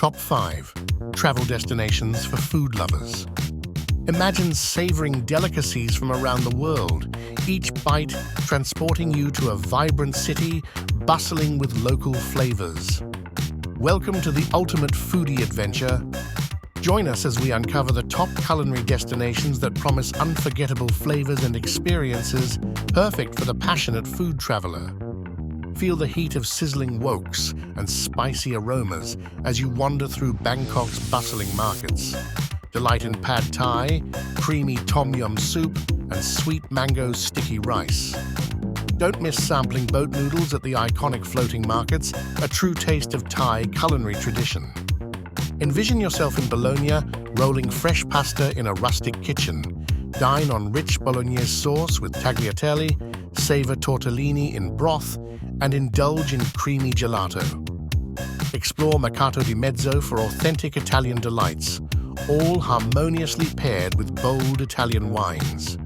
Top 5 Travel Destinations for Food Lovers. Imagine savoring delicacies from around the world, each bite transporting you to a vibrant city bustling with local flavors. Welcome to the ultimate foodie adventure. Join us as we uncover the top culinary destinations that promise unforgettable flavors and experiences perfect for the passionate food traveler. Feel the heat of sizzling woks and spicy aromas as you wander through Bangkok's bustling markets. Delight in pad thai, creamy tom yum soup, and sweet mango sticky rice. Don't miss sampling boat noodles at the iconic floating markets, a true taste of Thai culinary tradition. Envision yourself in Bologna, rolling fresh pasta in a rustic kitchen. Dine on rich bolognese sauce with tagliatelle, savor tortellini in broth, and indulge in creamy gelato. Explore Mercato di Mezzo for authentic Italian delights, all harmoniously paired with bold Italian wines.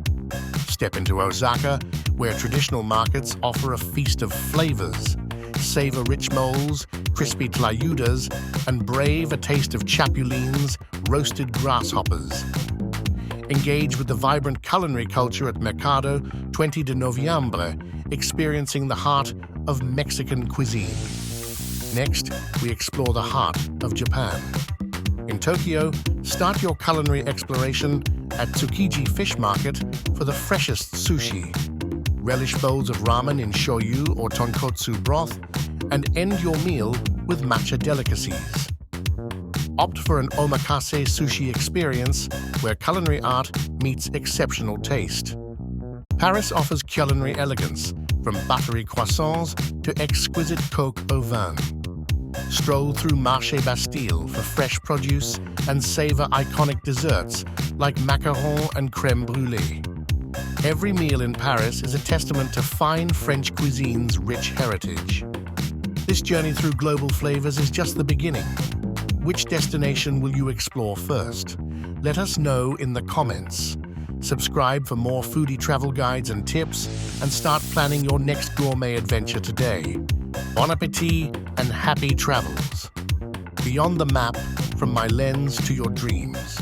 Step into Osaka, where traditional markets offer a feast of flavors. Savor rich moles, crispy tlayudas, and brave a taste of chapulines, roasted grasshoppers. Engage with the vibrant culinary culture at Mercado 20 de Noviembre, experiencing the heart of Mexican cuisine. Next, we explore the heart of Japan. In Tokyo, start your culinary exploration at Tsukiji Fish Market for the freshest sushi. Relish bowls of ramen in shoyu or tonkotsu broth, and end your meal with matcha delicacies. Opt for an omakase sushi experience where culinary art meets exceptional taste. Paris offers culinary elegance, from buttery croissants to exquisite coq au vin. Stroll through Marché Bastille for fresh produce and savor iconic desserts like macarons and crème brûlée. Every meal in Paris is a testament to fine French cuisine's rich heritage. This journey through global flavors is just the beginning. Which destination will you explore first? Let us know in the comments. Subscribe for more foodie travel guides and tips, and start planning your next gourmet adventure today. Bon appétit and happy travels. Beyond the map, from my lens to your dreams.